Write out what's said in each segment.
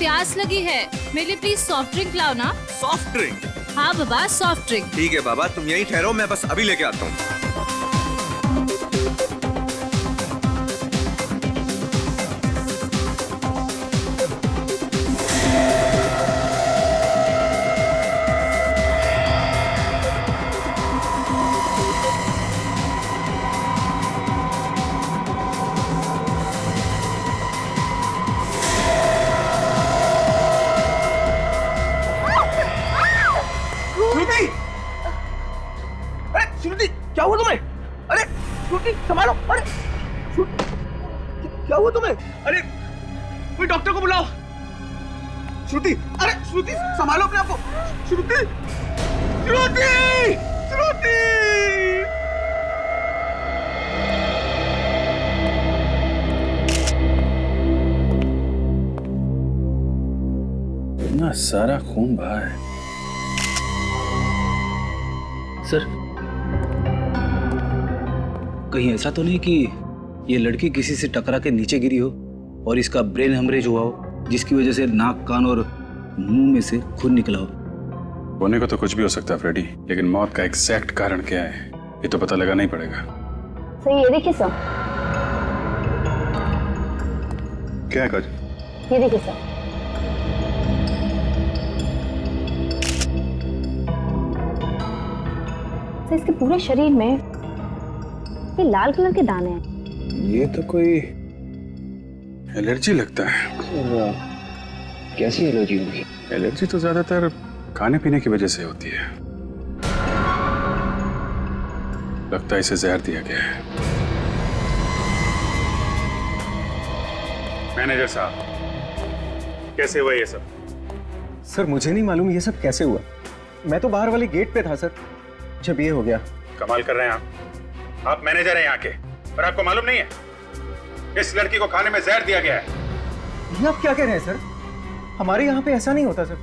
प्यास लगी है, मेरे लिए प्लीज सॉफ्ट ड्रिंक लाओ ना। Soft drink? हाँ बाबा, सॉफ्ट ड्रिंक। ठीक है बाबा, तुम यहीं ठहरो, मैं बस अभी लेके आता हूँ। क्या हुआ तुम्हें? अरे श्रुति संभालो। अरे श्रुति, क्या हुआ तुम्हें? अरे कोई डॉक्टर को बुलाओ। श्रुति, अरे श्रुति संभालो अपने आप को। श्रुति, श्रुति, श्रुति। इतना सारा खून बहा है सर। कहीं ऐसा तो नहीं कि ये लड़की किसी से टकरा के नीचे गिरी हो और इसका ब्रेन हेमरेज हुआ हो, जिसकी वजह से नाक, कान और मुंह में से खून निकला हो? होने को तो कुछ भी हो सकता है फ्रेडी, लेकिन मौत का एग्जैक्ट कारण क्या है ये तो पता लगाना ही पड़ेगा। सर ये देखिए सर। क्या है काज? ये देखिए सर। सर इसके पूरे शरीर में ये लाल कलर के दाने हैं। ये तो कोई एलर्जी लगता है। कैसी एलर्जी होगी? एलर्जी तो ज्यादातर खाने पीने की वजह से होती है। लगता है इसे जहर दिया गया है। मैनेजर साहब, कैसे हुआ ये सब? सर मुझे नहीं मालूम ये सब कैसे हुआ। मैं तो बाहर वाले गेट पे था सर, जब ये हो गया। कमाल कर रहे हैं आप मैनेजर हैं यहाँ के, पर आपको मालूम नहीं है इस लड़की को खाने में जहर दिया गया है। ये आप क्या कह रहे हैं सर? हमारे यहाँ पे ऐसा नहीं होता सर।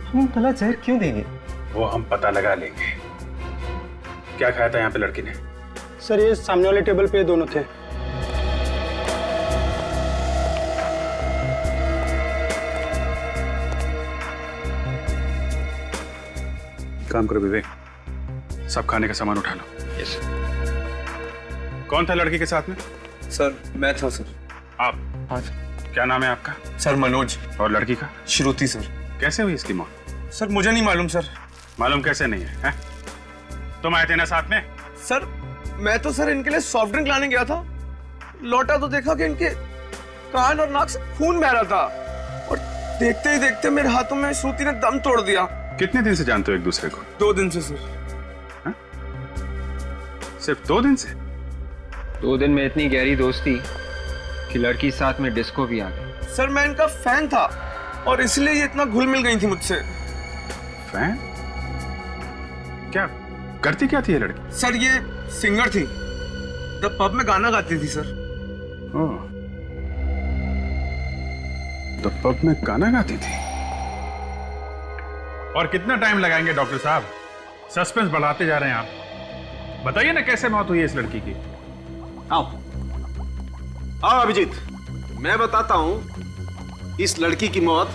हम भला जहर क्यों देंगे? वो हम पता लगा लेंगे। क्या खाया था यहाँ पे लड़की ने? सर ये सामने वाले टेबल पे दोनों थे। काम करो विवेक, सब खाने का सामान उठा लो। यस। कौन था लड़की के साथ में? सर मैं था सर। आप? हाँ क्या नाम है आपका? सर मनोज। और लड़की का? श्रुति सर। कैसे हुई इसकी मौत? सर मुझे नहीं मालूम सर। मालूम कैसे नहीं है? तुम आए थे ना साथ में? सर मैं तो सर इनके लिए सॉफ्ट ड्रिंक लाने गया था, लौटा तो देखा कि इनके कान और नाक से खून बह रहा था, और देखते ही देखते मेरे हाथों में श्रुति ने दम तोड़ दिया। कितने दिन से जानते हो एक दूसरे को? 2 दिन से सर। सिर्फ 2 दिन से? 2 दिन में इतनी गहरी दोस्ती कि लड़की साथ में डिस्को भी आ गई। सर मैं इनका फैन था और इसलिए ये इतना घुल मिल गई थी मुझसे। फैन? क्या करती क्या थी ये लड़की? सर ये सिंगर थी, द पब में गाना गाती थी सर। ओह, तो पब में गाना गाती थी। और कितना टाइम लगाएंगे डॉक्टर साहब? सस्पेंस बढ़ाते जा रहे हैं आप। बताइए ना कैसे मौत हुई है इस लड़की की। आओ आओ अभिजीत, मैं बताता हूं इस लड़की की मौत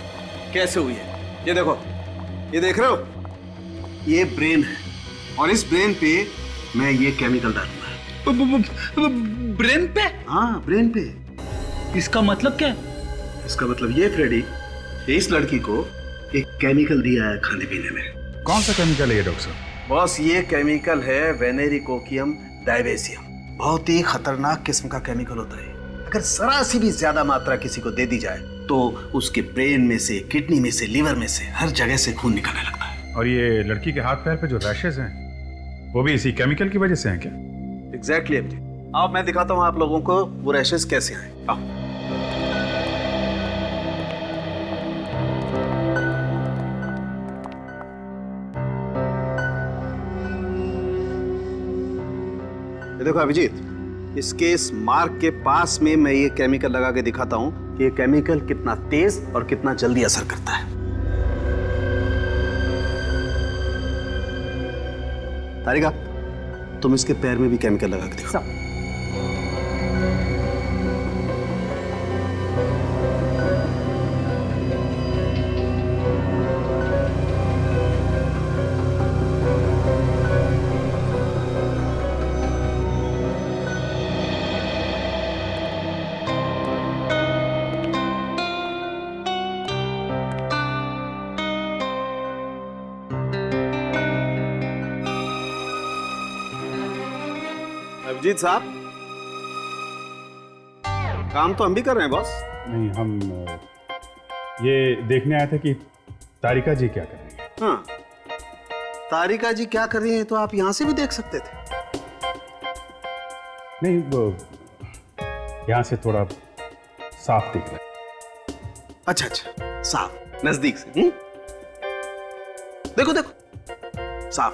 कैसे हुई है। ये देखो, ये देख रहे हो, ये ब्रेन है और इस ब्रेन पे मैं ये केमिकल डालूंगा। ब्रेन पे? हाँ ब्रेन पे। इसका मतलब क्या है? इसका मतलब ये फ्रेडी, इस लड़की को एक केमिकल दिया है खाने पीने में। कौन सा केमिकल है ये डॉक्टर साहब? बॉस ये केमिकल है वेनेरिकोकियम डायवेसियम। बहुत ही खतरनाक किस्म का केमिकल होता है। अगर जरा सी भी ज्यादा मात्रा किसी को दे दी जाए तो उसके ब्रेन में से, किडनी में से, लिवर में से, हर जगह से खून निकलने लगता है। और ये लड़की के हाथ पैर पे जो रैशेज हैं वो भी इसी केमिकल की वजह से हैं क्या? एग्जैक्टली अभिजीत। आओ मैं दिखाता हूँ आप लोगों को वो रैशेज कैसे आए। आओ। देखो अभिजीत, इसके इस मार्क के पास में मैं ये केमिकल लगा के दिखाता हूं कि ये केमिकल कितना तेज और कितना जल्दी असर करता है। तारिका, तुम इसके पैर में भी केमिकल लगा के दिखाओ। अभिजीत साहब, काम तो हम भी कर रहे हैं बॉस। नहीं, हम ये देखने आए थे कि तारिका जी क्या कर रही है। हाँ, तारिका जी क्या कर रही हैं तो आप यहां से भी देख सकते थे। नहीं, वो यहाँ से थोड़ा साफ दिख रहा है। अच्छा अच्छा, साफ नजदीक से। देखो देखो, साफ।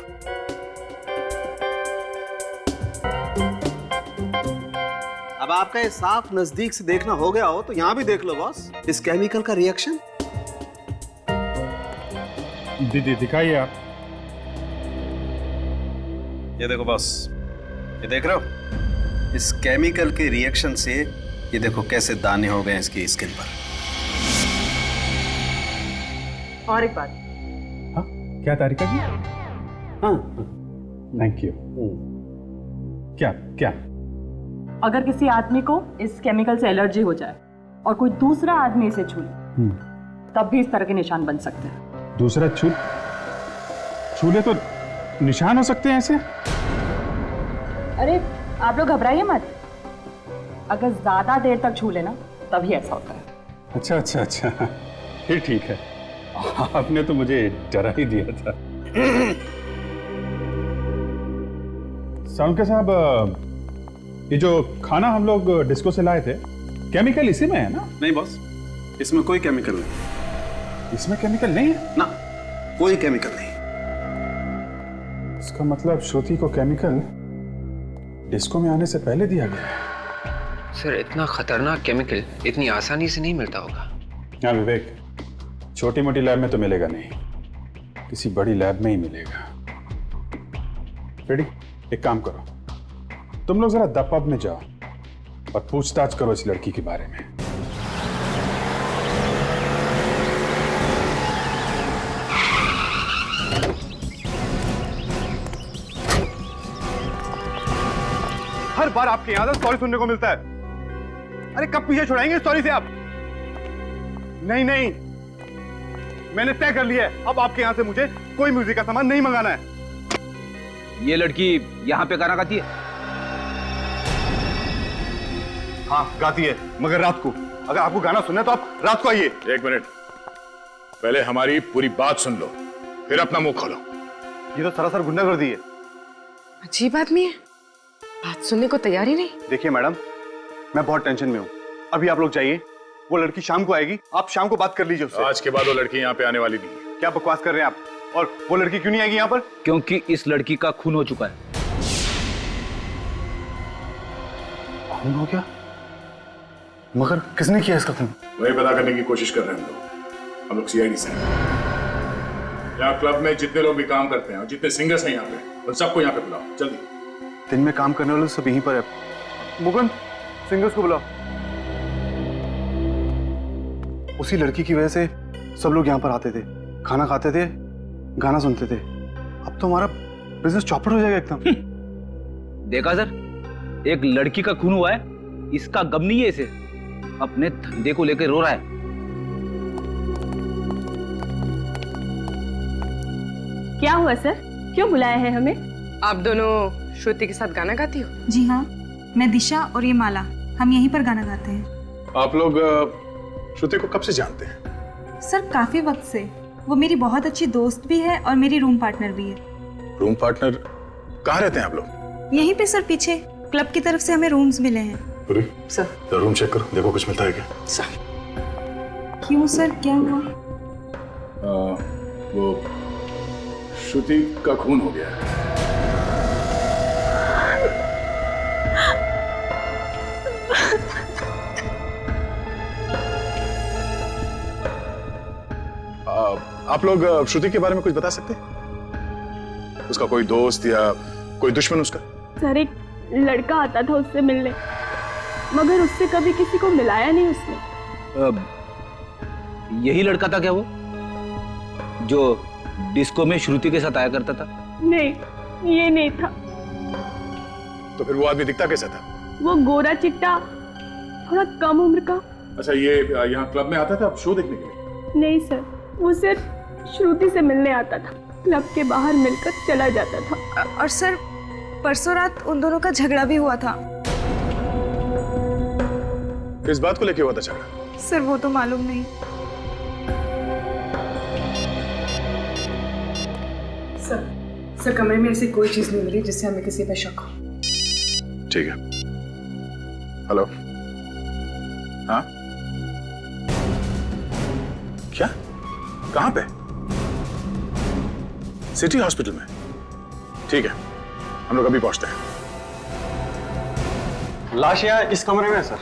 अब आपका ये साफ नजदीक से देखना हो गया हो तो यहां भी देख लो बॉस, इस केमिकल का रिएक्शन। दिखाइए आप। ये देखो बॉस, ये देख रहे हो, इस केमिकल के रिएक्शन से ये देखो कैसे दाने हो गए इसकी स्किन पर। और एक बात, हाँ, क्या तारिका जी? हाँ, थैंक यू। क्या क्या? अगर किसी आदमी को इस केमिकल से एलर्जी हो जाए और कोई दूसरा आदमी इसे छू ले, तब भी इस तरह के निशान बन सकते हैं। दूसरा छूले तो निशान हो सकते हैं ऐसे? अरे आप लोग घबराइए मत, अगर ज्यादा देर तक छू लेना तभी ऐसा होता है। अच्छा अच्छा अच्छा, फिर ठीक है। आपने तो मुझे डरा ही दिया था। साउंड साहब, ये जो खाना हम लोग डिस्को से लाए थे, केमिकल इसी में है ना? नहीं बॉस, इसमें कोई केमिकल नहीं। इसमें केमिकल नहीं है ना, कोई केमिकल नहीं। इसका मतलब श्रुति को केमिकल डिस्को में आने से पहले दिया गया है। सर, इतना खतरनाक केमिकल इतनी आसानी से नहीं मिलता होगा। हाँ विवेक, छोटी मोटी लैब में तो मिलेगा नहीं, किसी बड़ी लैब में ही मिलेगा। रेडी, एक काम करो, तुम लोग जरा द पब में जाओ और पूछताछ करो इस लड़की के बारे में। हर बार आपके यहां से सॉरी सुनने को मिलता है। अरे कब पीछे छुड़ाएंगे सॉरी से आप? नहीं नहीं, मैंने तय कर लिया है, अब आपके यहां से मुझे कोई म्यूजिक का सामान नहीं मंगाना है। ये लड़की यहाँ पे गाना गाती है? हाँ गाती है, मगर रात को। अगर आपको गाना सुनना है तो आप रात को आइए। एक मिनट, पहले हमारी पूरी बात सुन लो, फिर अपना मुंह खोलो। ये तो सरासर गुंडागर्दी है। अजीब आदमी है, बात सुनने को तैयार ही नहीं। देखिए मैडम, मैं बहुत टेंशन में हूँ, अभी आप लोग जाइए, वो लड़की शाम को आएगी, आप शाम को बात कर लीजिए उससे। आज के बाद वो लड़की यहाँ पे आने वाली नहीं है। क्या बकवास कर रहे हैं आप? और वो लड़की क्यों नहीं आएगी यहाँ पर? क्योंकि इस लड़की का खून हो चुका है। खून हो गया? मगर किसने किया इसका खून? वही पता करने की कोशिश कर रहे हैं हम लोग सीआईडी से। यहाँ क्लब में जितने लोग भी काम करते हैं और जितने सिंगर्स हैं यहाँ पे, उन सबको यहाँ पे बुलाओ जल्दी। दिन में काम करने वाले सब यहीं पर है। मुकुंद, सिंगर्स को बुलाओ। उसी लड़की की वजह से सब लोग यहाँ पर आते थे, खाना खाते थे, गाना सुनते थे। अब तो हमारा बिजनेस चौपट हो जाएगा एकदम। देखा सर, एक लड़की का खून हुआ है, इसका गम नहीं है इसे, अपने धंधे को लेकर रो रहा है। क्या हुआ सर, क्यों बुलाया है हमें? आप दोनों श्रुति के साथ गाना गाती हो? जी हाँ, मैं दिशा और ये माला, हम यहीं पर गाना गाते हैं। आप लोग श्रुति को कब से जानते हैं? सर काफी वक्त से, वो मेरी बहुत अच्छी दोस्त भी है और मेरी रूम पार्टनर भी है। Room partner? कहाँ रहते हैं आप लोग? यहीं पे सर, पीछे क्लब की तरफ से हमें रूम्स मिले हैं। सर, रूम चेक करो, देखो कुछ मिलता है क्या। सर। क्यों सर, क्या हुआ? वो श्रुति का खून हो गया है। आप लोग श्रुति के बारे में कुछ बता सकते हैं? उसका कोई दोस्त या कोई दुश्मन उसका? सर एक लड़का आता था उससे मिलने, मगर उससे कभी किसी को मिलाया नहीं उसने। यही लड़का था क्या वो, जो डिस्को में श्रुति के साथ आया करता था? नहीं, ये नहीं था। तो फिर वो आदमी दिखता कैसा था? वो गोरा चिट्टा, थोड़ा कम उम्र का। अच्छा, ये यहाँ क्लब में आता था शो देखने के लिए? नहीं सर, वो सिर्फ श्रुति से मिलने आता था, क्लब के बाहर मिलकर चला जाता था। और सर परसों रात उन दोनों का झगड़ा भी हुआ था। किस बात को लेके हुआ था झगड़ा? सर वो तो मालूम नहीं। सर कमरे में ऐसी कोई चीज नहीं मिली जिससे हमें किसी पे शक हो। ठीक है। हेलो। हाँ, क्या? कहां पे? सिटी हॉस्पिटल में? ठीक है, हम लोग अभी पहुंचते हैं। लाश यहाँ इस कमरे में है सर।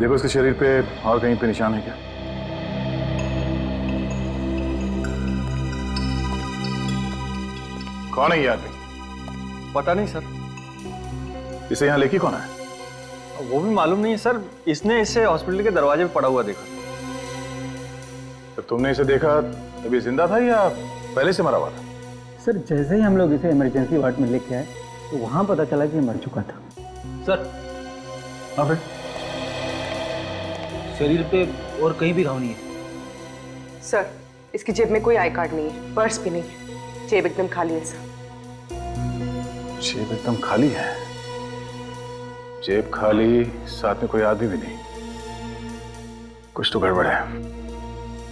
देखो इसके शरीर पे और कहीं पे निशान है क्या? कौन है ये आदमी? पता नहीं सर। इसे यहाँ लेके कौन है? वो भी मालूम नहीं है सर। इसने इसे हॉस्पिटल के दरवाजे पे पड़ा हुआ देखा। जब तुमने इसे देखा तब ये जिंदा था या पहले से मरा हुआ था? सर जैसे ही हम लोग इसे इमरजेंसी वार्ड में लेके आए तो वहां पता चला कि ये मर चुका था। सर, हाँ फिर? शरीर पे और कहीं भी घाव नहीं है। सर इसकी जेब में कोई आई कार्ड नहीं है, पर्स भी नहीं है, जेब एकदम खाली है सर। जेब एकदम खाली है? जेब खाली, साथ में कोई आदमी भी नहीं। कुछ तो गड़बड़ है।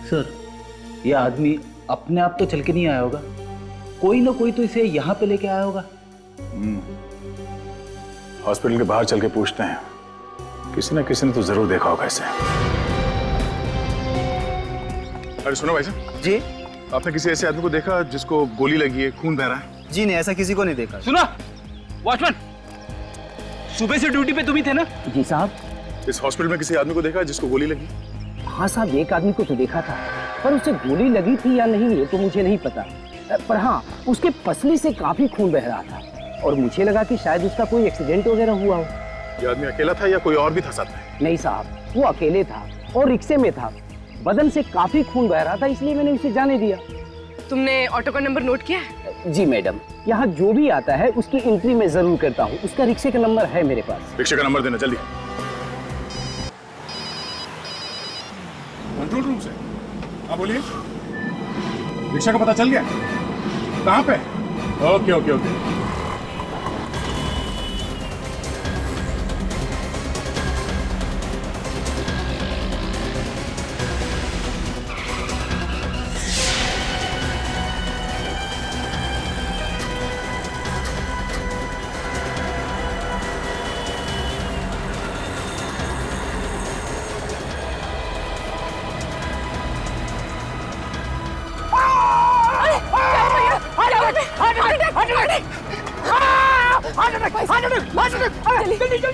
सर, ये आदमी अपने आप तो चल के नहीं आया होगा, कोई ना कोई तो इसे यहाँ पे लेके आया होगा। हॉस्पिटल के बाहर चल के पूछते हैं, किसी ना किसी ने तो जरूर देखा होगा इसे। अरे सुनो भाई साहब जी, आपने किसी ऐसे आदमी को देखा जिसको गोली लगी है, खून बह रहा है? जी नहीं, ऐसा किसी को नहीं देखा। सुना वॉचमैन, सुबह से ड्यूटी पे तुम ही थे ना? जी साहब। इस हॉस्पिटल में किसी आदमी को देखा जिसको गोली लगी? हाँ साहब, एक आदमी को तो देखा था, पर उसे गोली लगी थी या नहीं ये तो मुझे नहीं पता, पर हाँ उसके पसली से काफी खून बह रहा था और मुझे लगा कि शायद उसका कोई एक्सीडेंट वगैरह हुआ हो। ये आदमी अकेला था या कोई और भी था साथ में? नहीं साहब, वो अकेले था और रिक्शे में था, बदन से काफी खून बह रहा था, इसलिए मैंने उसे जाने दिया। तुमने ऑटो का नंबर नोट किया है? जी मैडम, यहाँ जो भी आता है उसकी एंट्री मैं जरूर करता हूँ, उसका रिक्शे का नंबर है मेरे पास। रिक्शे का नंबर देना जल्दी। कंट्रोल रूम से। हाँ बोलिए। रिक्शा का पता चल गया? कहाँ पे? Okay okay okay.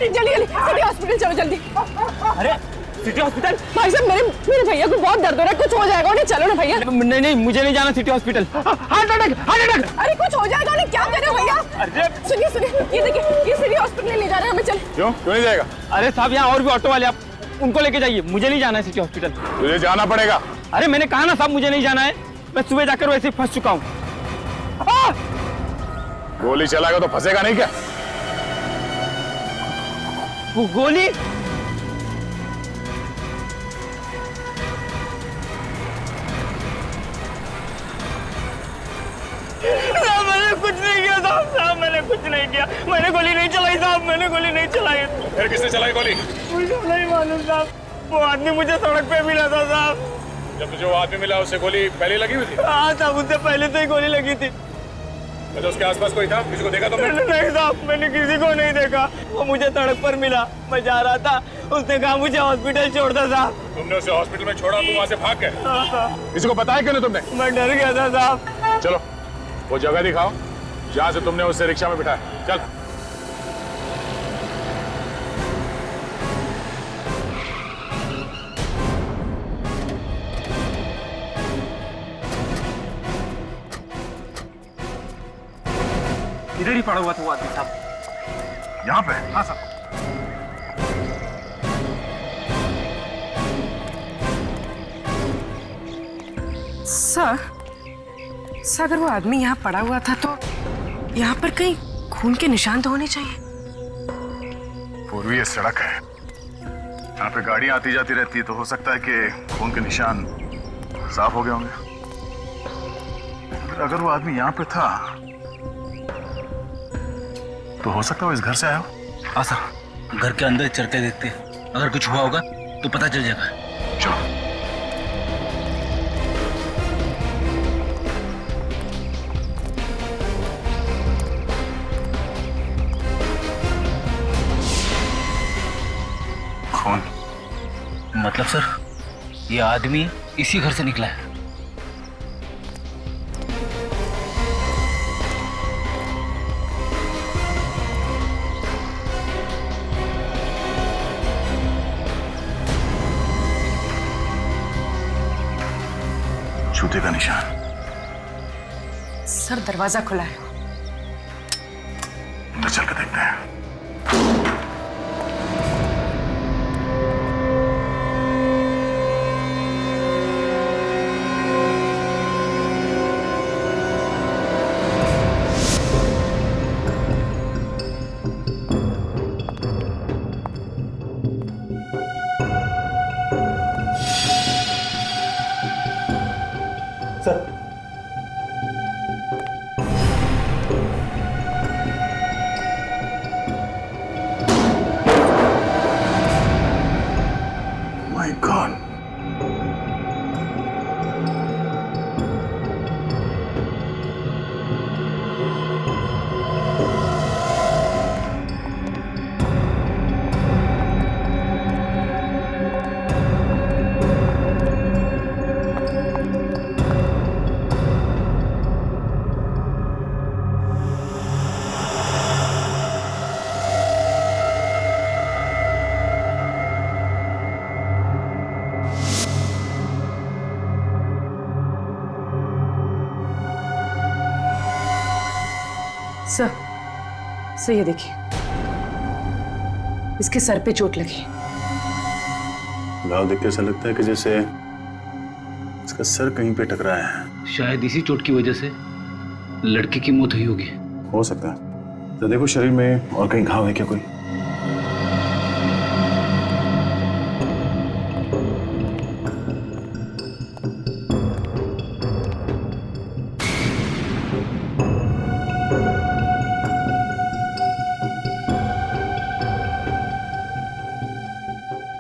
जल्दी हॉस्पिटल चलो जल्दी। अरे सिटी हॉस्पिटल? भाई साहब मेरे भैया को बहुत दर्द हो रहा है, कुछ हो जाएगा उन्हें, चलो ना भैया। नहीं नहीं, मुझे नहीं जाना city hospital. Heart attack, heart attack. अरे कुछ हो जाएगा उन्हें, क्या कर रहे हो भैया? अरे सुनिए सुनिए, ये देखिए ये सिटी हॉस्पिटल ले जा रहे हैं हमें, चल। क्यों नहीं जाएगा? अरे साहब, यहाँ और भी ऑटो वाले, आप उनको लेके जाइए, मुझे नहीं जाना है सिटी हॉस्पिटल। तुझे जाना पड़ेगा। अरे मैंने कहा ना साहब, मुझे नहीं जाना है, मैं सुबह जाकर वैसे ही फंस चुका हूँ। गोली चलाएगा तो फंसेगा नहीं क्या? वो गोली? मैंने कुछ नहीं किया साहब, मैंने कुछ नहीं किया, मैंने गोली नहीं चलाई साहब, मैंने गोली नहीं चलाई। फिर किसने चलाई गोली? मुझे नहीं मालूम साहब, वो आदमी मुझे सड़क पे मिला था साहब। जब तुझे वो आदमी मिला उससे गोली पहले लगी हुई थी? हाँ साहब, उससे पहले तो ही गोली लगी थी। तो उसके आसपास कोई था? किसी को देखा तुमने? नहीं साहब, मैंने किसी को नहीं देखा, वो मुझे सड़क पर मिला, मैं जा रहा था, उसने कहा मुझे हॉस्पिटल छोड़ दो साहब। तुमने उसे हॉस्पिटल में छोड़ा, तुम वहाँ से भाग गए? किसी को बताया क्यों नहीं तुमने? मैं डर गया था साहब। चलो वो जगह दिखाओ जहाँ से तुमने उसे रिक्शा में बिठाया। चल। इधर ही पड़ा हुआ था वो आदमी साहब। यहाँ पे? हाँ साहब। सर अगर वो आदमी यहाँ पड़ा हुआ था तो यहाँ पर कहीं खून के निशान तो होने चाहिए। पूर्वी ये सड़क है, यहाँ पे गाड़ियां आती जाती रहती है, तो हो सकता है कि खून के निशान साफ हो गए होंगे। अगर वो आदमी यहाँ पे था तो हो सकता है वो इस घर से आया हो। हाँ सर, घर के अंदर चलते देखते हैं, अगर कुछ हुआ होगा तो पता चल जाएगा। चलो। खून मतलब सर, ये आदमी इसी घर से निकला है। जूते का निशान। सर दरवाजा खुला है। अंदर चल के देखते हैं। My God. सर ये देखिए, इसके सर पे चोट लगी। घाव देख के ऐसा लगता है कि जैसे इसका सर कहीं पे टकराया है। शायद इसी चोट की वजह से लड़की की मौत हुई होगी। हो सकता है। तो देखो शरीर में और कहीं घाव है क्या कोई?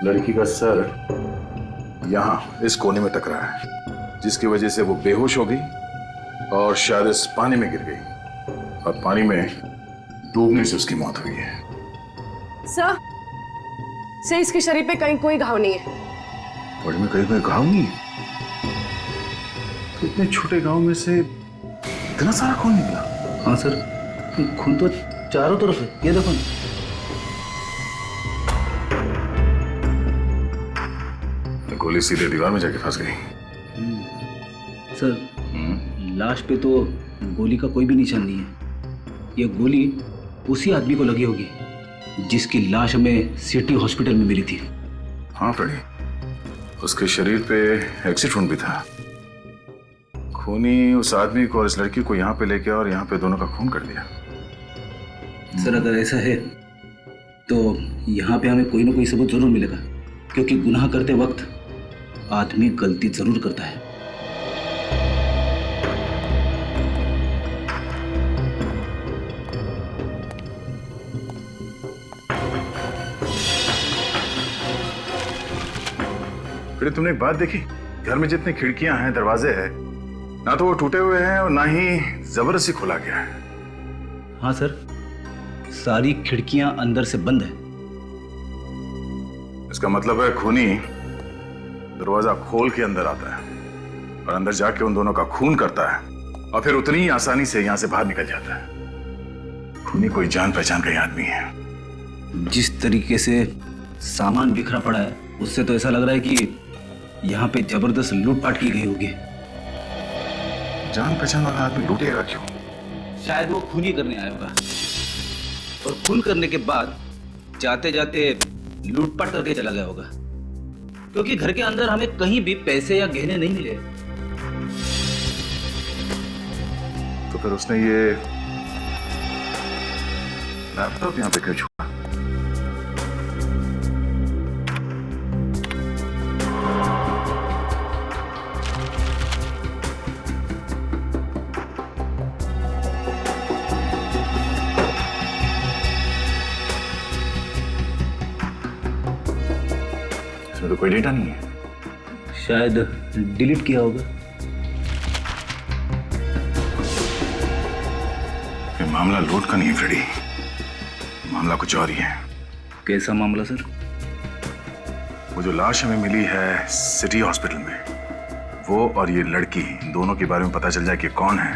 लड़की का सर यहाँ इस कोने में टकरा है, जिसकी वजह से वो बेहोश हो गई और शायद इस पानी में गिर गई और पानी में डूबने से उसकी मौत हुई है। सर इसके शरीर पे कहीं कोई घाव नहीं है। बॉडी में कहीं कोई घाव नहीं है? तो इतने छोटे गांव में से इतना सारा खून निकला? हाँ सर, खून तो चारों तरफ है, ये देखो। गोली सीधे दीवार में जाके फंस गई। सर, लाश पे तो गोली का कोई भी निशान नहीं है। ये गोली उसी आदमी को लगी होगी जिसकी लाश हमें सिटी हॉस्पिटल में मिली थी। हाँ फ्रेडी, उसके शरीर पे एक्सिड वुंड भी था। खूनी उस आदमी को और इस लड़की को यहाँ पे लेके और यहाँ पे दोनों का खून कर दिया। सर अगर ऐसा है तो यहाँ पे हमें कोई ना कोई सबूत जरूर मिलेगा, क्योंकि गुनाह करते वक्त आदमी गलती जरूर करता है। फिर तुमने एक बात देखी, घर में जितनी खिड़कियां हैं, दरवाजे हैं, ना तो वो टूटे हुए हैं और ना ही जबरदस्ती खोला गया है। हाँ सर, सारी खिड़कियां अंदर से बंद है। इसका मतलब है खूनी दरवाजा खोल के अंदर आता है और अंदर जाके उन दोनों का खून करता है और फिर उतनी ही आसानी से यहां से बाहर निकल जाता है। खूनी कोई जान पहचान का ही आदमी है। जिस तरीके से सामान बिखरा पड़ा है, उससे तो ऐसा लग रहा है कि यहाँ पे जबरदस्त लूटपाट की गई होगी। जान पहचान वाला आदमी लूटेगा क्यों? शायद वो खून ही करने आया होगा और खून करने के बाद जाते जाते लूटपाट करके चला गया होगा, क्योंकि घर के अंदर हमें कहीं भी पैसे या गहने नहीं मिले। तो फिर उसने ये लैपटॉप यहाँ पे क्यों छुपा? इसमें तो कोई डेटा नहीं है। शायद डिलीट किया होगा। ये मामला लूट का नहीं है फ्रेडी, मामला कुछ और ही है। कैसा मामला सर? वो जो लाश हमें मिली है सिटी हॉस्पिटल में, वो और ये लड़की दोनों के बारे में पता चल जाए कि कौन है,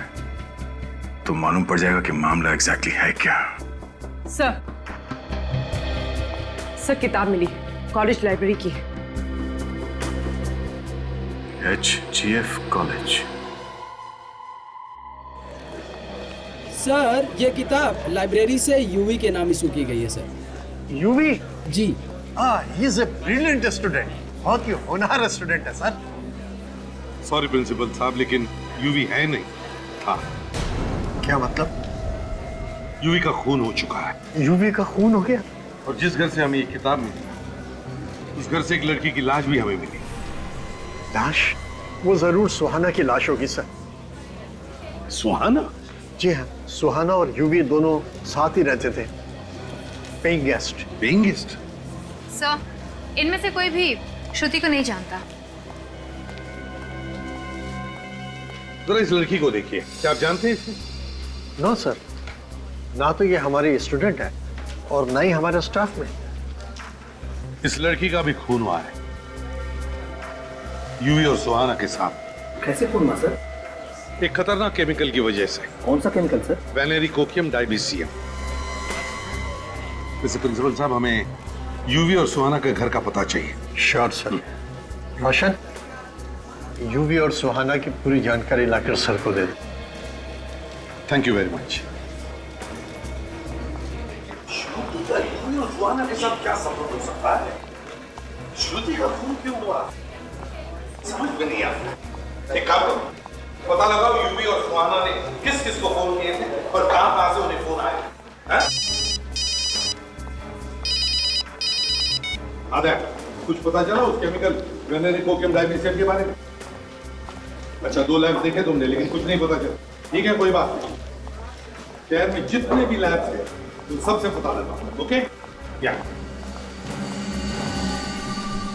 तो मालूम पड़ जाएगा कि मामला एग्जैक्टली है क्या। सर किताब मिली, कॉलेज लाइब्रेरी की है। HGF college. सर ये किताब लाइब्रेरी से यूवी के नाम इशू की गई है सर। यूवी? जी। He is a brilliant student, बहुत ही होनहार स्टूडेंट है सर। सॉरी प्रिंसिपल साहब, लेकिन यूवी है नहीं, था। क्या मतलब? यूवी का खून हो चुका है। यूवी का खून हो गया? और जिस घर से हमें ये किताब मिली, उस घर से एक लड़की की लाश भी हमें मिली। लाश? वो जरूर सुहाना की लाश होगी सर। सुहाना? जी हाँ, सुहाना और यूवी दोनों साथ ही रहते थे, paying guest. Paying guest? Sir, इनमें से कोई भी श्रुति को नहीं जानता। जरा इस लड़की को देखिए, क्या आप जानते हैं इसे? नो सर, ना तो ये हमारी स्टूडेंट है और ना ही हमारे स्टाफ में। इस लड़की का भी खून हुआ है, यूवी और सुहाना के साथ। कैसे खून हुआ सर? एक खतरनाक केमिकल की वजह से। कौन सा केमिकल सर? वेनेरिकोकियम डाइबीसियम। वैसे प्रिंसिपल साहब, हमें यूवी और सुहाना के घर का पता चाहिए। Sure sir. रोशन, यूवी और सुहाना की पूरी जानकारी लाकर सर को दे दो। Thank you very much. UV और सुहाना के साथ क्या संबंध हो सकता है? श्रुति का खून क्यों हुआ? समझ में नहीं आता। एक काम करो, पता लगाओ यूवी और सुहाना ने किस किस को फोन किए थे और कहां से उन्हें फोन आया। आधा कुछ पता चला उस केमिकल वेनेरिकोकियम डाइबीसियम के बारे में? अच्छा, 2 लैब देखे तुमने, लेकिन कुछ नहीं पता चला। ठीक है, कोई बात नहीं। शहर में जितने भी लैब थे तुम सबसे पता लगा। ओके? या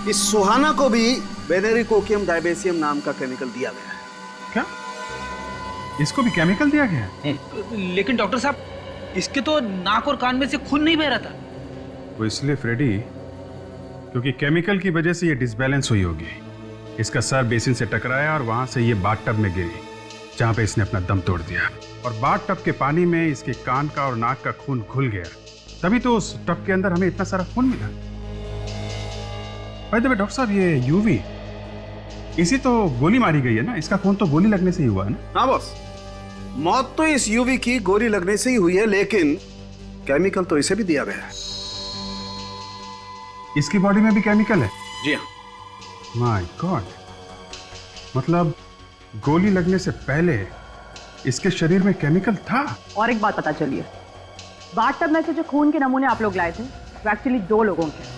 इस सुहाना को भी वेनेरिकोकियम डाइबीसियम नाम का केमिकल दिया गया है। क्या? इसको भी केमिकल दिया गया है? लेकिन डॉक्टर साहब, इसके तो नाक और कान में से खून नहीं बह रहा था। वो इसलिए फ्रेडी, क्योंकि केमिकल की वजह से ये डिसबैलेंस हुई होगी। इसका सर बेसिन से टकराया और वहां से ये बाथटब में गिरी, जहां पे इसने अपना दम तोड़ दिया। और बाथटब के पानी में इसके कान का और नाक का खून घुल गया, तभी तो उस टब के अंदर हमें इतना सारा खून मिला। भाई डॉक्टर साहब, ये यूवी, इसी तो गोली मारी गई है ना? इसका खून तो गोली लगने से ही हुआ है ना? हाँ बॉस, मौत तो इस यूवी की गोली लगने से ही हुई है, लेकिन केमिकल तो इसे भी दिया गया है। इसकी बॉडी में भी केमिकल है? जी हाँ। माय गॉड, मतलब गोली लगने से पहले इसके शरीर में केमिकल था। और एक बात पता चली है, बाथटब में से जो खून के नमूने आप लोग लाए थे वो एक्चुअली 2 लोगों के,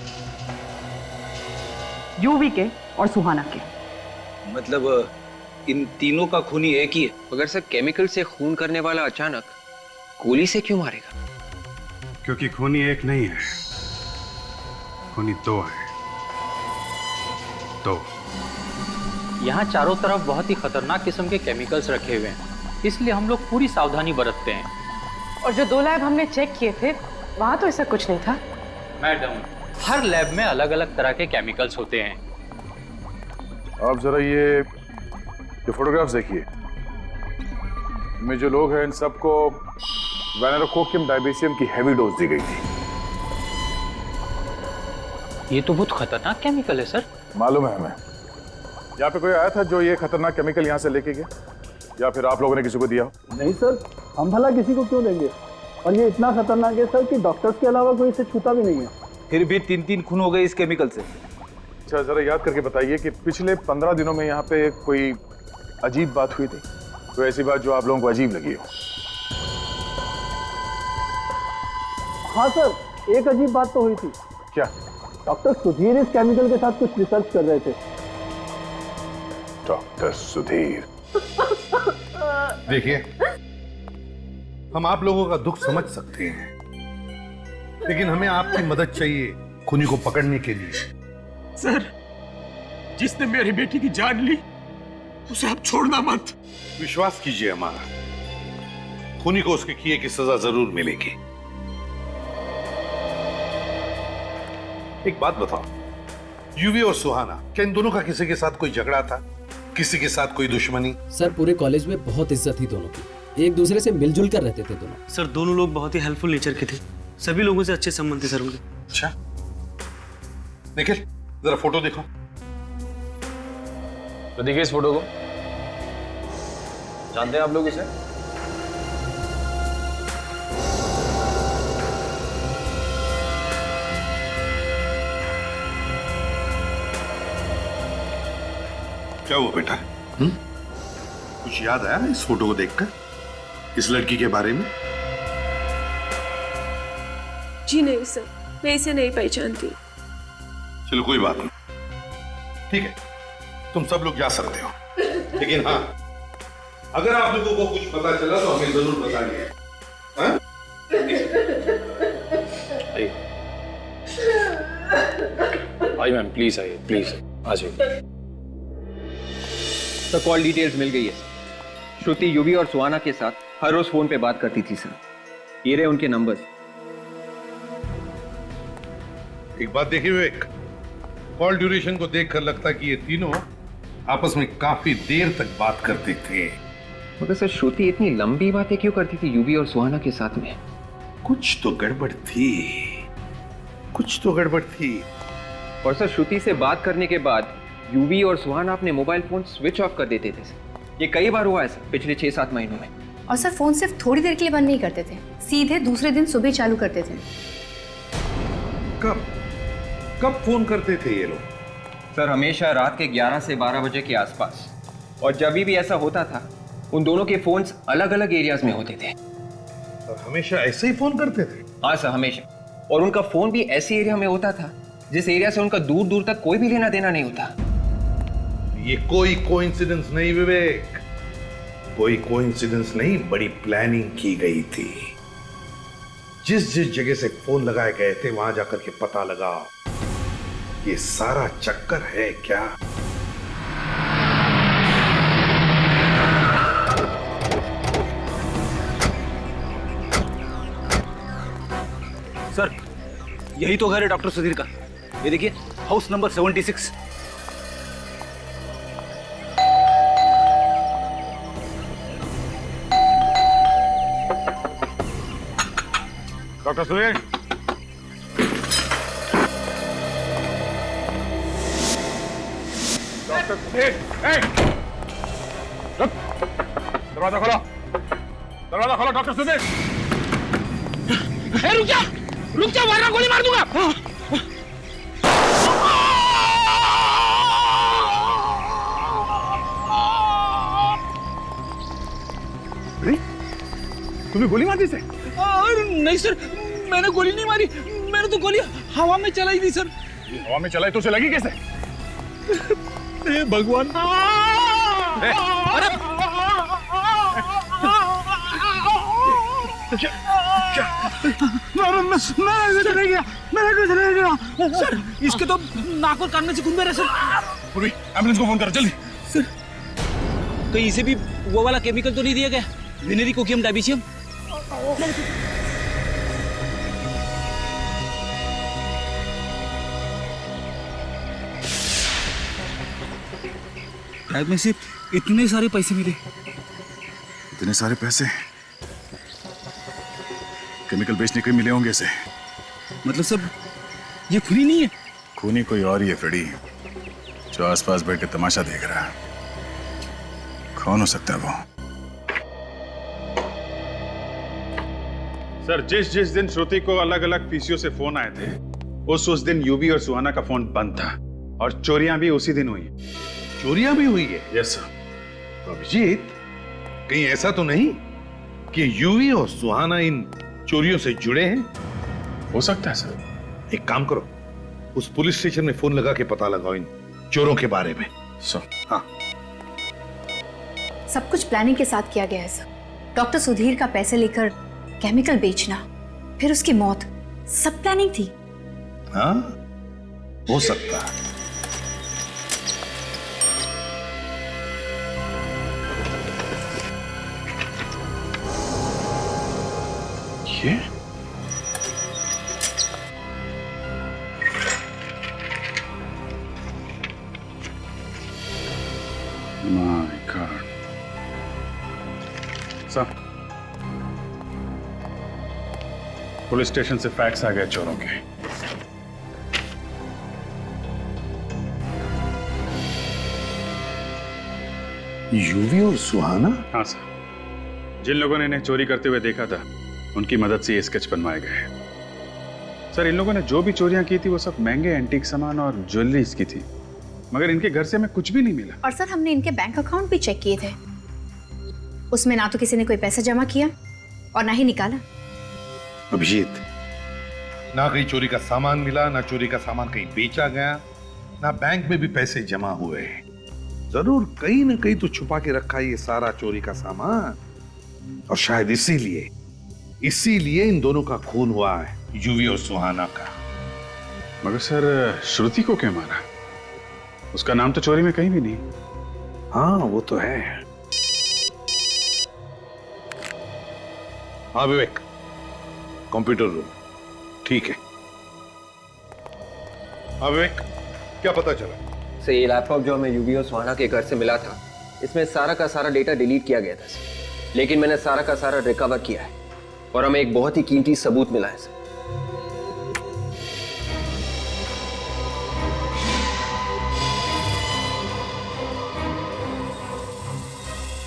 यूवी के और सुहाना के। मतलब इन तीनों का खूनी एक ही है? मगर सर, केमिकल से खून करने वाला अचानक गोली से क्यों मारेगा? क्योंकि खूनी एक नहीं है, खूनी 2 है। 2। यहाँ चारों तरफ बहुत ही खतरनाक किस्म के केमिकल्स रखे हुए हैं, इसलिए हम लोग पूरी सावधानी बरतते हैं। और जो 2 लैब हमने चेक किए थे, वहां तो ऐसा कुछ नहीं था। मैडम, हर लैब में अलग अलग तरह के केमिकल्स होते हैं। आप जरा ये फोटोग्राफ्स देखिए। इनमें जो लोग हैं, इन सबको वेनेरिकोकियम डाइबीसियम की हैवी डोज दी गई थी। ये तो बहुत खतरनाक केमिकल है सर। मालूम है हमें। यहाँ पे कोई आया था जो ये खतरनाक केमिकल यहाँ से लेके गया, या फिर आप लोगों ने किसी को दिया? नहीं सर, हम भला किसी को क्यों देंगे, और ये इतना खतरनाक है सर कि डॉक्टर्स के अलावा कोई इसे छूता भी नहीं है। फिर भी 3 खून हो गए इस केमिकल से। अच्छा, जरा याद करके बताइए कि पिछले 15 दिनों में यहाँ पे कोई अजीब बात हुई थी? कोई ऐसी बात जो आप लोगों को अजीब लगी हो? हाँ सर, एक अजीब बात तो हुई थी। क्या? डॉक्टर सुधीर इस केमिकल के साथ कुछ रिसर्च कर रहे थे। डॉक्टर सुधीर? देखिए, हम आप लोगों का दुख समझ सकते हैं, लेकिन हमें आपकी मदद चाहिए खूनी को पकड़ने के लिए। सर, जिसने मेरी बेटी की जान ली उसे आप छोड़ना मत। विश्वास कीजिए हमारा, खूनी को उसके किए की सजा जरूर मिलेगी। एक बात बताओ, यूवी और सुहाना, क्या इन दोनों का किसी के साथ कोई झगड़ा था? किसी के साथ कोई दुश्मनी? सर पूरे कॉलेज में बहुत इज्जत थी दोनों की, एक दूसरे से मिलजुल कर रहते थे दोनों। सर दोनों लोग बहुत ही हेल्पफुल नेचर के थे, सभी लोगों से अच्छे संबंध थे सर उनके। अच्छा, निखिल जरा फोटो देखो। तो देखिए इस फोटो को, जानते हैं आप लोग इसे? क्या हुआ बेटा? कुछ याद आया इस फोटो को देखकर, इस लड़की के बारे में? जी नहीं सर, मैं इसे नहीं पहचानती। चलो कोई बात नहीं, ठीक है, तुम सब लोग जा सकते हो, लेकिन हाँ, अगर आप लोगों को कुछ पता चला तो हमें जरूर बताइए। हाँ? आइए मैम, प्लीज आइए, प्लीज आ जाइए। सर कॉल डिटेल्स मिल गई है। श्रुति यूवी और सुहाना के साथ हर रोज फोन पे बात करती थी सर, ये रहे उनके नंबर्स। एक बात देखिए विवेक, कॉल ड्यूरेशन को देखकर लगता कि ये तीनों आपस में काफी देर तक बात करते थे। मगर सर श्रुति इतनी लंबी बातें क्यों करती थी यूवी और सुहाना के साथ में? कुछ तो गड़बड़ थी, कुछ तो गड़बड़ थी। और सर श्रुति से बात करने के बाद यूवी और सुहाना अपने मोबाइल फोन स्विच ऑफ कर देते थे सर। ये कई बार हुआ है सर पिछले 6-7 महीनों में। और सर फोन सिर्फ थोड़ी देर के लिए बंद नहीं करते थे, सीधे दूसरे दिन सुबह चालू करते थे। कब फोन करते थे ये लोग? सर हमेशा रात के 11 से 12 बजे के आसपास, और जब भी ऐसा होता था उन दोनों के फोन्स अलग अलग एरियाज में होते थे। और हमेशा ऐसे ही फोन करते थे? हाँ सर हमेशा, और उनका फोन भी ऐसे एरिया में होता था जिस एरिया से उनका दूर दूर तक कोई भी लेना देना नहीं होता। ये कोई कोइंसिडेंस नहीं विवेक, कोई कोइंसिडेंस नहीं, बड़ी प्लानिंग की गई थी। जिस जिस जगह से फोन लगाए गए थे वहां जाकर के पता लगाओ, ये सारा चक्कर है क्या? सर यही तो घर है डॉक्टर सुधीर का, ये देखिए house number 76। Doctor Sudhir, doctor Sudhir, दरवाजा खोलो, दरवाजा खोलो डॉक्टर सुधीर। रुक जा वरना गोली मार दूंगा। तुम्हें गोली मार दी से? नहीं सर, मैंने गोली नहीं मारी, मैंने तो गोली हवा में चलाई थी सर। हवा में चलाई तो उसे लगी कैसे? भगवान। अरे मैंने कुछ नहीं किया सर, इसके तो नाक और कान में से खून बह रहा है सर। पूरी एम्बुलेंस को फोन करो जल्दी। सर कहीं इसे भी वो वाला केमिकल तो नहीं दिया गया, वेनेरी कोकियम डायबिसियम? शायद में सिर्फ इतने सारे पैसे मिले। इतने सारे पैसे केमिकल बेचने के मिले होंगे इसे। मतलब सब ये फ्री नहीं है? खूनी कोई और ही है फ्रेडी, जो आसपास बैठ के तमाशा देख रहा है। कौन हो सकता है वो? सर जिस जिस दिन श्रुति को अलग अलग पीसीओ से फोन आए थे, उस दिन यूवी और सुहाना का फोन बंद था, और चोरियां भी उसी दिन हुई। चोरियां भी हुई है? Yes sir. तो अभिजीत, कहीं ऐसा तो नहीं कि यूवी और सुहाना इन चोरियों से जुड़े हैं? हो सकता है सर। एक काम करो, उस पुलिस स्टेशन में फोन लगा के पता लगाओ इन चोरों के बारे में। हाँ, सब कुछ प्लानिंग के साथ किया गया है सर। डॉक्टर सुधीर का पैसे लेकर केमिकल बेचना, फिर उसकी मौत, सब प्लानिंग थी। हाँ, हो सकता है। ये my God. Sir, police station से फैक्स आ गए चोरों के। यूवी और सुहाना? हाँ सर, जिन लोगों ने इन्हें चोरी करते हुए देखा था उनकी मदद से ये स्केच बनवाए गए। सर, इन लोगों ने जो भी चोरियां की थी वो सब महंगे एंटीक सामान और ज्वेलरीज की थी, मगर इनके घर से हमें कुछ भी नहीं मिला। और सर, हमने इनके बैंक अकाउंट भी चेक किए थे, उसमें ना तो किसी ने कोई पैसा जमा किया और ना ही निकाला। अभिजीत, ना कहीं चोरी का सामान मिला, ना चोरी का सामान कहीं बेचा गया, ना बैंक में भी पैसे जमा हुए। जरूर कहीं ना कहीं तो छुपा के रखा ये सारा चोरी का सामान, और शायद इसीलिए इन दोनों का खून हुआ है, यूवी और सुहाना का। मगर सर, श्रुति को क्यों मारा? उसका नाम तो चोरी में कहीं भी नहीं। हाँ, वो तो है। हाँ विवेक, कंप्यूटर रूम। ठीक है। हाँ विवेक, क्या पता चला? सर, ये लैपटॉप जो हमें यूवी और सुहाना के घर से मिला था, इसमें सारा का सारा डेटा डिलीट किया गया था सर। लेकिन मैंने सारा का सारा रिकवर किया है और हमें एक बहुत ही कीमती सबूत मिला है सर।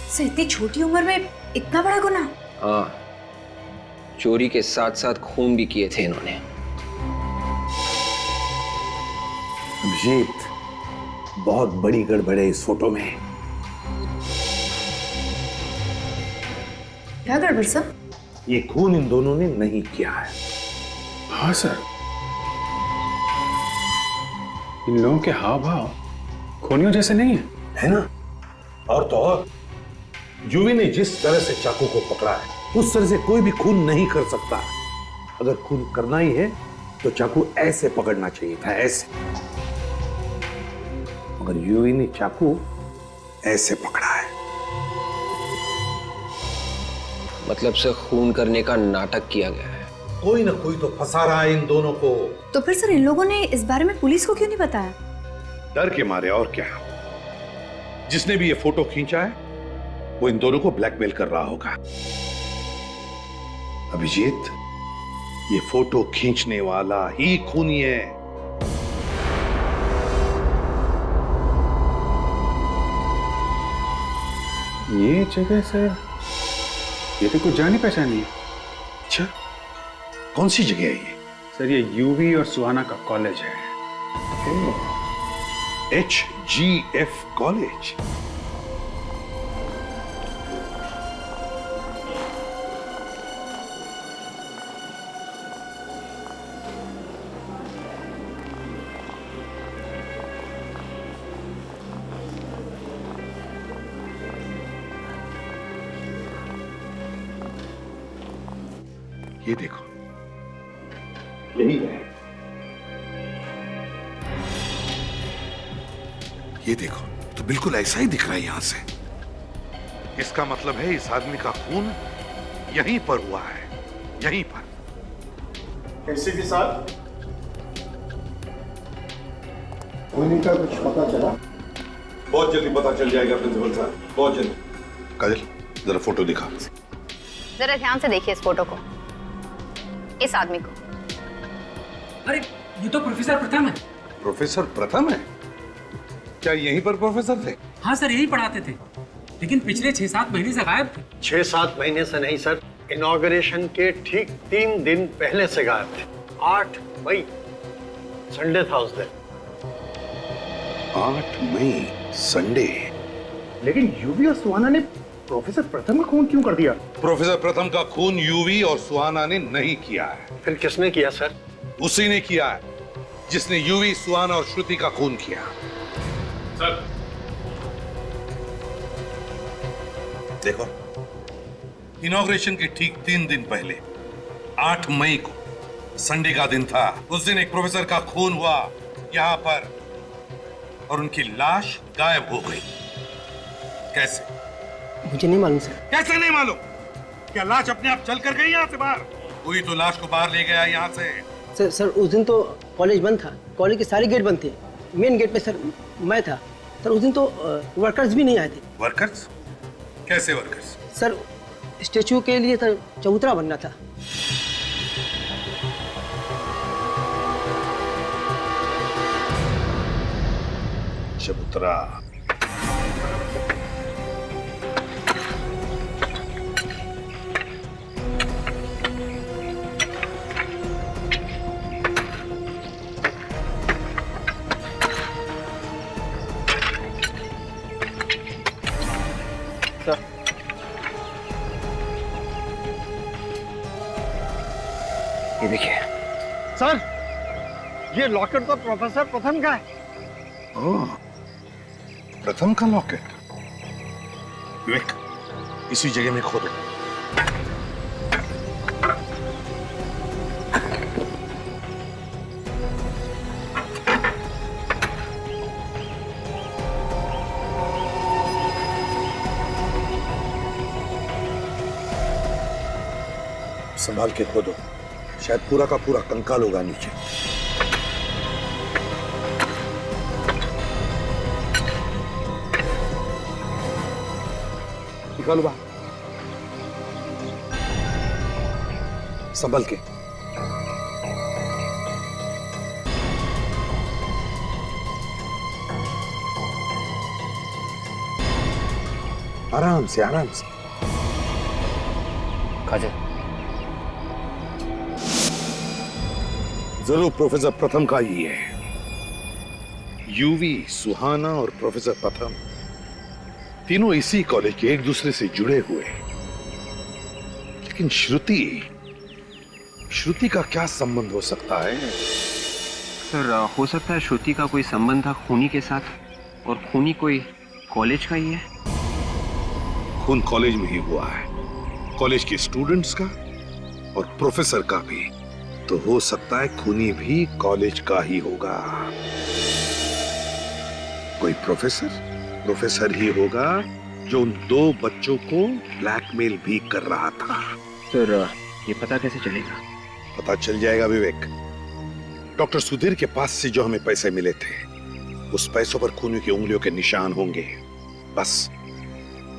सर, इतनी छोटी उम्र में इतना बड़ा गुनाह? हाँ, चोरी के साथ साथ खून भी किए थे इन्होंने। अभिजीत, बहुत बड़ी गड़बड़ है इस फोटो में। क्या गड़बड़ सर? ये खून इन दोनों ने नहीं किया है। हाँ सर, इन लोगों के हाव भाव खूनियों जैसे नहीं है ना? और तो और, यूवी ने जिस तरह से चाकू को पकड़ा है उस तरह से कोई भी खून नहीं कर सकता। अगर खून करना ही है तो चाकू ऐसे पकड़ना चाहिए था, ऐसे। मगर यूवी ने चाकू ऐसे पकड़ा है। मतलब से खून करने का नाटक किया गया है। कोई ना कोई तो फंसा रहा है इन दोनों को। तो फिर सर, इन लोगों ने इस बारे में पुलिस को क्यों नहीं बताया? डर के मारे, और क्या। जिसने भी ये फोटो खींचा है वो इन दोनों को ब्लैकमेल कर रहा होगा। अभिजीत, ये फोटो खींचने वाला ही खूनी है। ये जगह सर, ये तो कुछ जानी पहचानी है। अच्छा, कौन सी जगह है ये? सर, ये यूवी और सुहाना का कॉलेज है। HGF college. ये देखो, यही है। ये देखो, तो बिल्कुल ऐसा ही दिख रहा है यहां से। इसका मतलब है इस आदमी का खून यहीं पर हुआ है, यहीं पर। एसीपी साहब, खूनी का कुछ पता चला? बहुत जल्दी पता चल जाएगा प्रिंसिपल साहब, बहुत जल्दी। काजल, जरा फोटो दिखा। जरा ध्यान से देखिए इस फोटो को, इस आदमी को। अरे, ये तो प्रोफेसर प्रथम है। प्रोफेसर प्रथम है? क्या यहीं पर प्रोफेसर थे? हाँ सर, यही पढ़ाते थे, लेकिन पिछले 6-7 महीने से गायब थे। 6-7 महीने से नहीं सर, इनॉग्रेशन के ठीक 3 दिन पहले से गायब थे। 8 मई, संडे था उस दिन। 8 मई, संडे। लेकिन यूवी और सुहाना ने प्रोफेसर प्रथम का खून क्यों कर दिया? प्रोफेसर प्रथम का खून यूवी और सुहाना ने नहीं किया है। फिर किसने किया सर? उसी ने किया है जिसने यूवी, सुहाना और श्रुति का खून किया। सर देखो, इनॉग्रेशन के ठीक 3 दिन पहले 8 मई को संडे का दिन था। उस दिन एक प्रोफेसर का खून हुआ यहां पर और उनकी लाश गायब हो गई। कैसे? मुझे नहीं मालूम सर। कैसे नहीं मालूम? क्या लाश अपने आप चल कर गई यहाँ से बाहर? कोई तो लाश को बाहर ले गया यहाँ से। सर उस दिन तो कॉलेज बंद था, कॉलेज के सारे गेट बंद थे। मेन गेट पे सर मैं था। सर उस दिन तो वर्कर्स भी नहीं आए थे। वर्कर्स? कैसे वर्कर्स? सर स्टेचू के लिए सर चबूतरा बनना था। चबूतरा? ये देखिए सर, ये लॉकेट तो प्रोफेसर प्रथम का है। ओह, प्रथम का लॉकेट। विवेक, इसी जगह में खोदो। संभाल के खोदो, शायद पूरा का पूरा कंकाल होगा नीचे। निकालो बाहर, संभल के। आराम से आराम से। काजल, जरूर प्रोफेसर प्रथम का ही है। यूवी, सुहाना और प्रोफेसर प्रथम तीनों इसी कॉलेज के एक दूसरे से जुड़े हुए। लेकिन श्रुति का क्या संबंध हो सकता है? सर हो सकता है श्रुति का कोई संबंध था खूनी के साथ, और खूनी कोई कॉलेज का ही है। खून कॉलेज में ही हुआ है, कॉलेज के स्टूडेंट्स का और प्रोफेसर का भी। तो हो सकता है खूनी भी कॉलेज का ही होगा। कोई प्रोफेसर ही होगा जो उन 2 बच्चों को ब्लैकमेल भी कर रहा था। सर ये पता कैसे चलेगा? पता चल जाएगा विवेक। डॉक्टर सुधीर के पास से जो हमें पैसे मिले थे, उस पैसों पर खूनी की उंगलियों के निशान होंगे। बस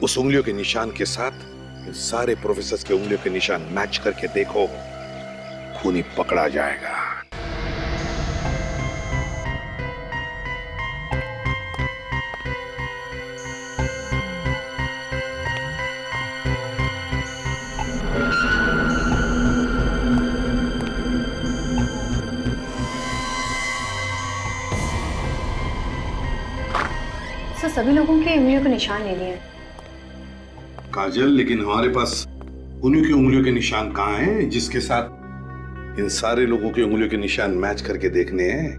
उस उंगलियों के निशान के साथ इन सारे प्रोफेसर्स के उंगलियों के निशान मैच करके देखो, खूनी पकड़ा जाएगा। सर सभी लोगों के उंगलियों के निशान ले लिए। काजल, लेकिन हमारे पास उन्हीं की उंगलियों के निशान कहाँ हैं जिसके साथ इन सारे लोगों की उंगलियों के निशान मैच करके देखने हैं?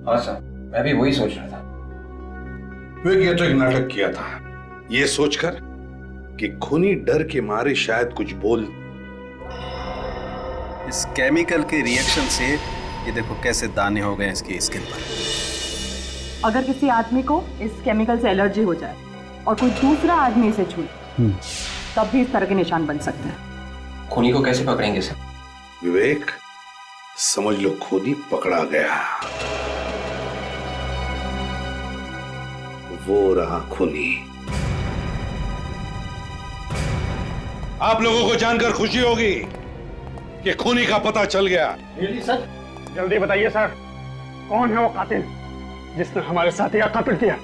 हाँ सर, मैं भी वही सोच रहा था। ये तो एक नाटक किया था, ये सोचकर कि खूनी डर के मारे शायद कुछ बोल। इस केमिकल के रिएक्शन से ये देखो कैसे दाने हो गए इसकी स्किन पर। अगर किसी आदमी को इस केमिकल से एलर्जी हो जाए और कोई दूसरा आदमी इसे छूए, तब भी इस तरह के निशान बन सकते हैं। खूनी को कैसे पकड़ेंगे सर? विवेक, समझ लो खूनी पकड़ा गया। वो रहा खूनी। आप लोगों को जानकर खुशी होगी कि खूनी का पता चल गया। सर जल्दी बताइए सर, कौन है वो कातिल जिसने हमारे साथी का कत्ल किया?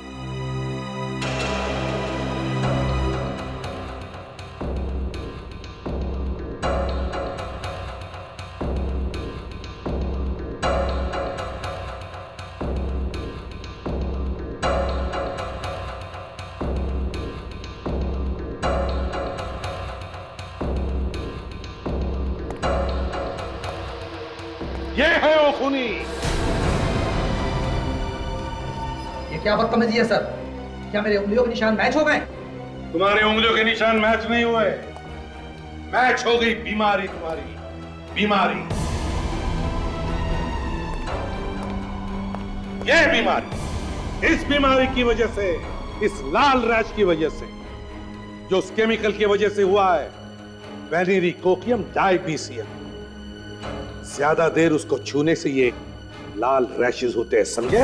ये है वो खूनी। ये क्या बदतमीजी है सर? क्या मेरे उंगलियों के निशान मैच हो गए? तुम्हारे उंगलियों के निशान मैच नहीं हुए, मैच हो गई बीमारी, तुम्हारी बीमारी। यह बीमारी, इस बीमारी की वजह से, इस लाल रैश की वजह से, जो उस केमिकल की वजह से हुआ है, वेनेरिकोकियम डायबीसियम। ज्यादा देर उसको छूने से ये लाल रैशेस होते हैं, समझे?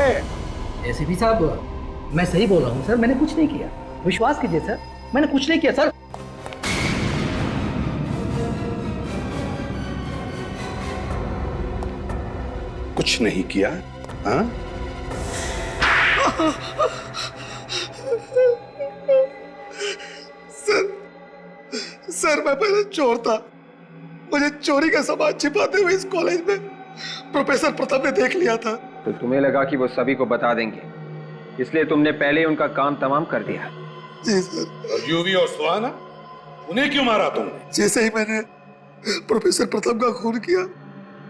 एसीपी साहब, मैं सही बोल रहा हूँ सर, मैंने कुछ नहीं किया, विश्वास कीजिए सर, मैंने कुछ नहीं किया सर। कुछ नहीं किया? हाँ? सर मैं पहले चोर था। मुझे चोरी का सामान छिपाते हुए इस कॉलेज में प्रोफेसर प्रताप ने देख लिया था। तो तुम्हें लगा कि वो सभी को बता देंगे, इसलिए तुमने पहले ही उनका काम तमाम कर दिया। जी सर। और यूवी और सुहाना, उन्हें क्यों मारा तुमने? जैसे ही मैंने प्रोफेसर प्रताप का खून किया,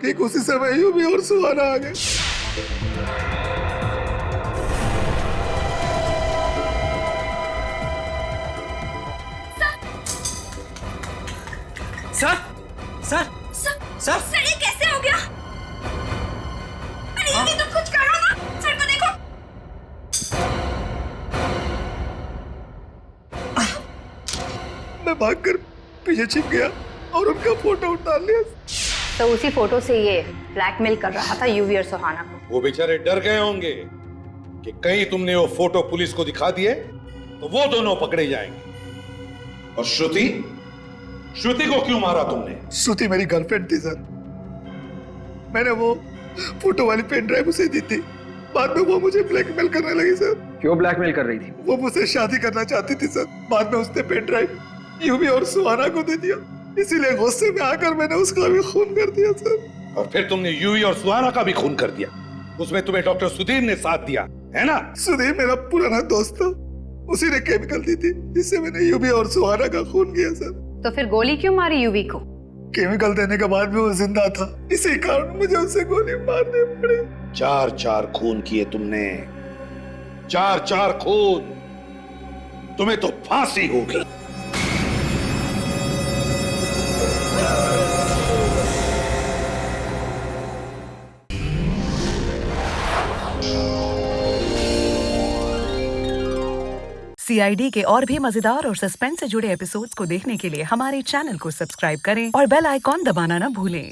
ठीक उसी समय यूवी और सुहाना आ गए। सर सर सर सर ये कैसे हो गया? अरे ये तो कुछ करो ना, सर को देखो। मैं भागकर पीछे छिप गया और उनका फोटो उतार लिया। तो उसी फोटो से ये ब्लैकमेल कर रहा था यूवी और सुहाना को। वो बेचारे डर गए होंगे कि कहीं तुमने वो फोटो पुलिस को दिखा दिए तो वो दोनों पकड़े जाएंगे। और श्रुति, श्रुति को क्यों मारा तुमने? श्रुति मेरी गर्लफ्रेंड थी सर। मैंने वो फोटो वाली पेन ड्राइव उसे दी थी। बाद में वो मुझे ब्लैकमेल करने लगी सर। क्यों ब्लैकमेल कर रही थी? वो मुझसे शादी करना चाहती थी सर। बाद में उसने पेन ड्राइव यूवी और सुहाना को दे दिया, इसीलिए गुस्से में आकर मैंने उसका भी खून कर दिया सर। और फिर तुमने यूवी और सुहाना का भी खून कर दिया। उसमें तुम्हें डॉक्टर सुधीर ने साथ दिया, है ना? सुधीर मेरा पुराना दोस्त था, उसी ने केमिकल दी थी, जिससे मैंने यूवी और सुहाना का खून किया सर। तो फिर गोली क्यों मारी यूवी को? केमिकल देने के बाद भी वो जिंदा था, इसी कारण मुझे उससे गोली मारनी पड़ी। 4-4 खून किए तुमने, 4-4 खून। तुम्हें तो फांसी होगी। CID के और भी मजेदार और सस्पेंस से जुड़े एपिसोड्स को देखने के लिए हमारे चैनल को सब्सक्राइब करें और बेल आइकॉन दबाना ना भूलें।